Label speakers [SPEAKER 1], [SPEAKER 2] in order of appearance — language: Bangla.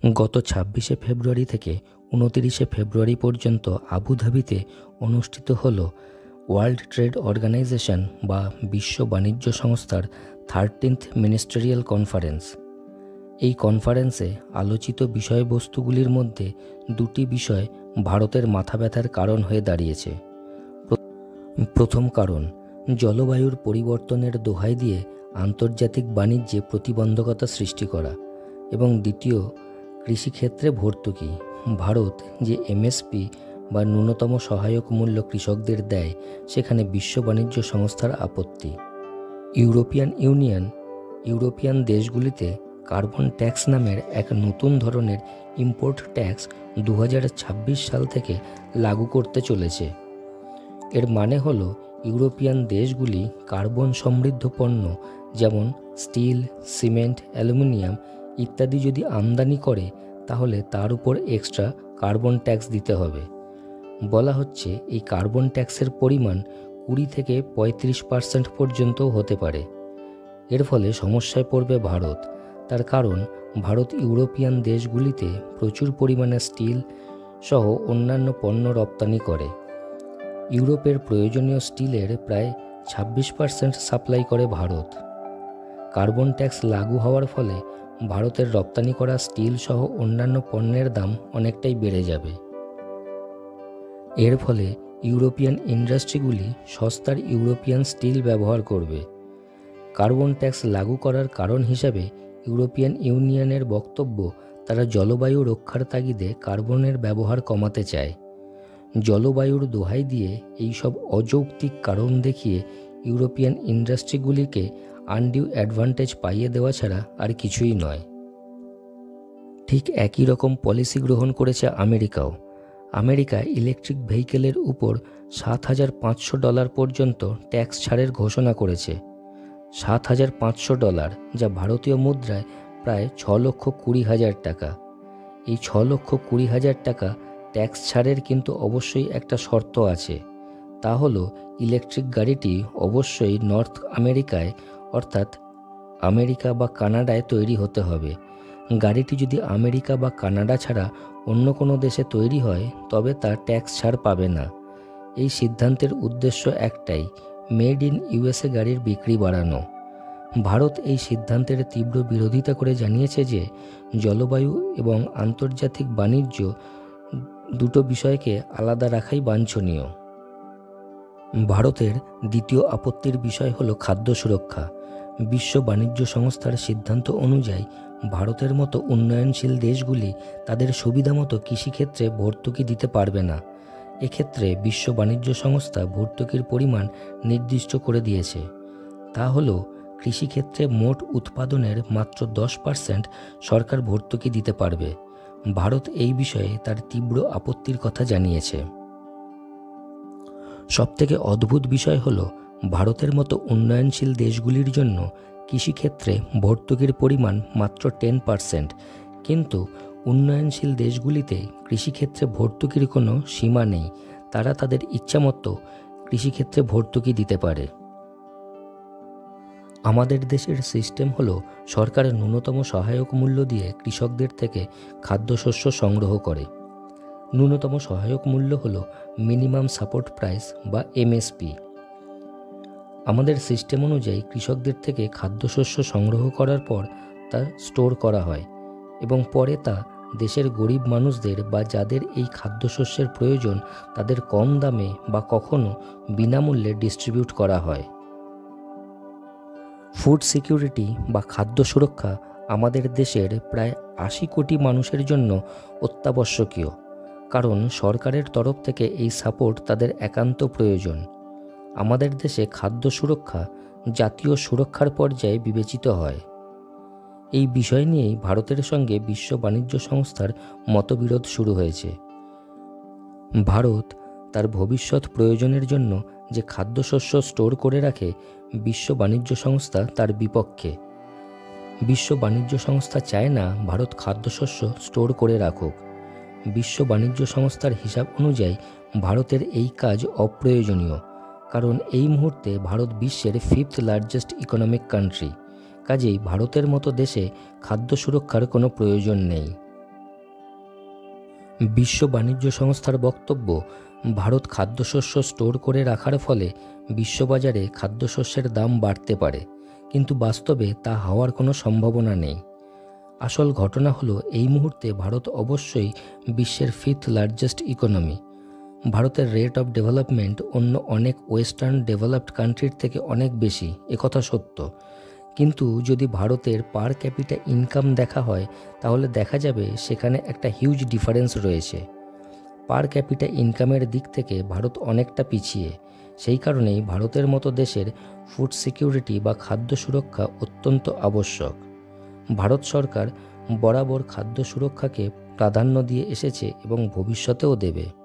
[SPEAKER 1] গত ২৬শে ফেব্রুয়ারি থেকে ২৯শে ফেব্রুয়ারি পর্যন্ত আবুধাবিতে অনুষ্ঠিত হল ওয়ার্ল্ড ট্রেড অর্গানাইজেশন বা বিশ্ব বাণিজ্য সংস্থার 13th মিনিস্টেরিয়াল কনফারেন্স। এই কনফারেন্সে আলোচিত বিষয়বস্তুগুলির মধ্যে দুটি বিষয় ভারতের মাথা ব্যথার কারণ হয়ে দাঁড়িয়েছে। প্রথম কারণ, জলবায়ুর পরিবর্তনের দোহাই দিয়ে আন্তর্জাতিক বাণিজ্যে প্রতিবন্ধকতা সৃষ্টি করা, এবং দ্বিতীয়, কৃষিক্ষেত্রে ভর্তুকি। ভারত যে এমএসপি বা ন্যূনতম সহায়ক মূল্য কৃষকদের দেয়, সেখানে বিশ্ব বাণিজ্য সংস্থার আপত্তি। ইউরোপিয়ান দেশগুলিতে কার্বন ট্যাক্স নামের এক নতুন ধরনের ইম্পোর্ট ট্যাক্স 2026 সাল থেকে লাগু করতে চলেছে। এর মানে হলো ইউরোপিয়ান দেশগুলি কার্বন সমৃদ্ধ পণ্য যেমন স্টিল, সিমেন্ট, অ্যালুমিনিয়াম ইত্যাদি যদি আমদানি করে, তাহলে তার উপর এক্সট্রা কার্বন ট্যাক্স দিতে হবে। বলা হচ্ছে এই কার্বন ট্যাক্সের পরিমাণ 20 থেকে 35% পর্যন্তও হতে পারে। এর ফলে সমস্যায় পড়বে ভারত। তার কারণ, ভারত ইউরোপিয়ান দেশগুলিতে প্রচুর পরিমাণে স্টিল সহ অন্যান্য পণ্য রপ্তানি করে। ইউরোপের প্রয়োজনীয় স্টিলের প্রায় 26% সাপ্লাই করে ভারত। কার্বন ট্যাক্স লাগু হওয়ার ফলে ভারতের রপ্তানি করা স্টিল সহ অন্যান্য পণ্যের দাম অনেকটাই বেড়ে যাবে। এর ফলে ইউরোপিয়ান ইন্ডাস্ট্রিগুলি সস্তার ইউরোপিয়ান স্টিল ব্যবহার করবে। কার্বন ট্যাক্স লাগু করার কারণ হিসাবে ইউরোপিয়ান ইউনিয়নের বক্তব্য, তারা জলবায়ু রক্ষার তাগিদে কার্বনের ব্যবহার কমাতে চায়। জলবায়ুর দোহাই দিয়ে এইসব অযৌক্তিক কারণ দেখিয়ে ইউরোপিয়ান ইন্ডাস্ট্রিগুলিকে আনডিউ অ্যাডভান্টেজ পাইয়ে দেওয়া ছাড়া আর কিছুই নয়। ঠিক একই রকম পলিসি গ্রহণ করেছে আমেরিকাও। আমেরিকা ইলেকট্রিক ভেহিকেলের উপর $7,500 পর্যন্ত ট্যাক্স ছাড়ের ঘোষণা করেছে। $7,500, যা ভারতীয় মুদ্রায় প্রায় 6,20,000 টাকা। এই 6,20,000 টাকা ট্যাক্স ছাড়ের কিন্তু অবশ্যই একটা শর্ত আছে। তা হলো ইলেকট্রিক গাড়িটি অবশ্যই নর্থ আমেরিকায়, অর্থাৎ আমেরিকা বা কানাডায় তৈরি হতে হবে। গাড়িটি যদি আমেরিকা বা কানাডা ছাড়া অন্য কোনো দেশে তৈরি হয়, তবে তার ট্যাক্স ছাড় পাবে না। এই সিদ্ধান্তের উদ্দেশ্য একটাই, মেড ইন ইউএসএ গাড়ির বিক্রি বাড়ানো। ভারত এই সিদ্ধান্তের তীব্র বিরোধিতা করে জানিয়েছে যে জলবায়ু এবং আন্তর্জাতিক বাণিজ্য দুটো বিষয়কে আলাদা রাখাই বাঞ্ছনীয়। ভারতের দ্বিতীয় আপত্তির বিষয় হলো খাদ্য সুরক্ষা। বিশ্ব বাণিজ্য সংস্থার সিদ্ধান্ত অনুযায়ী ভারতের মতো উন্নয়নশীল দেশগুলি তাদের সুবিধামতো কৃষিক্ষেত্রে ভর্তুকি দিতে পারবে না। এক্ষেত্রে বিশ্ব বাণিজ্য সংস্থা ভর্তুকির পরিমাণ নির্দিষ্ট করে দিয়েছে। তা হলো কৃষিক্ষেত্রে মোট উৎপাদনের মাত্র 10% সরকার ভর্তুকি দিতে পারবে। ভারত এই বিষয়ে তার তীব্র আপত্তির কথা জানিয়েছে। সবথেকে অদ্ভুত বিষয় হলো, ভারতের মতো উন্নয়নশীল দেশগুলির জন্য কৃষিক্ষেত্রে ভর্তুকির পরিমাণ মাত্র 10%, কিন্তু উন্নয়নশীল দেশগুলিতে কৃষিক্ষেত্রে ভর্তুকির কোনো সীমা নেই। তারা তাদের ইচ্ছামতো কৃষিক্ষেত্রে ভর্তুকি দিতে পারে। আমাদের দেশের সিস্টেম হলো, সরকার ন্যূনতম সহায়ক মূল্য দিয়ে কৃষকদের থেকে খাদ্যশস্য সংগ্রহ করে। ন্যূনতম সহায়ক মূল্য হলো মিনিমাম সাপোর্ট প্রাইস বা এমএসপি। আমাদের সিস্টেম অনুযায়ী কৃষকদের থেকে খাদ্যশস্য সংগ্রহ করার পর তা স্টোর করা হয়, এবং পরে তা দেশের গরিব মানুষদের বা যাদের এই খাদ্যশস্যের প্রয়োজন, তাদের কম দামে বা কখনো বিনামূল্যে ডিস্ট্রিবিউট করা হয়। ফুড সিকিউরিটি বা খাদ্য সুরক্ষা আমাদের দেশের প্রায় 80 কোটি মানুষের জন্য অত্যাবশ্যকীয়, কারণ সরকারের তরফ থেকে এই সাপোর্ট তাদের একান্ত প্রয়োজন। আমাদের দেশে খাদ্য সুরক্ষা জাতীয় সুরক্ষার পর্যায়ে বিবেচিত হয়। এই বিষয় নিয়েই ভারতের সঙ্গে বিশ্ব বাণিজ্য সংস্থার মতবিরোধ শুরু হয়েছে। ভারত তার ভবিষ্যৎ প্রয়োজনের জন্য যে খাদ্যশস্য স্টোর করে রাখে, বিশ্ব বাণিজ্য সংস্থা তার বিপক্ষে। বিশ্ব বাণিজ্য সংস্থা চায় না ভারত খাদ্যশস্য স্টোর করে রাখুক। বিশ্ব বাণিজ্য সংস্থার হিসাব অনুযায়ী ভারতের এই কাজ অপ্রয়োজনীয়, কারণ এই মুহূর্তে ভারত বিশ্বের 5th লার্জেস্ট ইকোনমিক কান্ট্রি। কাজেই ভারতের মতো দেশে খাদ্য সুরক্ষার কোনো প্রয়োজন নেই। বিশ্ব বাণিজ্য সংস্থার বক্তব্য, ভারত খাদ্যশস্য স্টোর করে রাখার ফলে বিশ্ববাজারে খাদ্যশস্যের দাম বাড়তে পারে, কিন্তু বাস্তবে তা হওয়ার কোনো সম্ভাবনা নেই। আসল ঘটনা হলো, এই মুহূর্তে ভারত অবশ্যই বিশ্বের 5th লার্জেস্ট ইকোনমি। ভারতের রেট অফ ডেভেলপমেন্ট অন্য অনেক ওয়েস্টার্ন ডেভেলপড কান্ট্রির থেকে অনেক বেশি, একথা সত্য। কিন্তু যদি ভারতের পার ক্যাপিটা ইনকাম দেখা হয়, তাহলে দেখা যাবে সেখানে একটা হিউজ ডিফারেন্স রয়েছে। পার ক্যাপিটা ইনকামের দিক থেকে ভারত অনেকটা পিছিয়ে। সেই কারণেই ভারতের মতো দেশের ফুড সিকিউরিটি বা খাদ্য সুরক্ষা অত্যন্ত আবশ্যক। ভারত সরকার বরাবর খাদ্য সুরক্ষাকে প্রাধান্য দিয়ে এসেছে এবং ভবিষ্যতেও দেবে।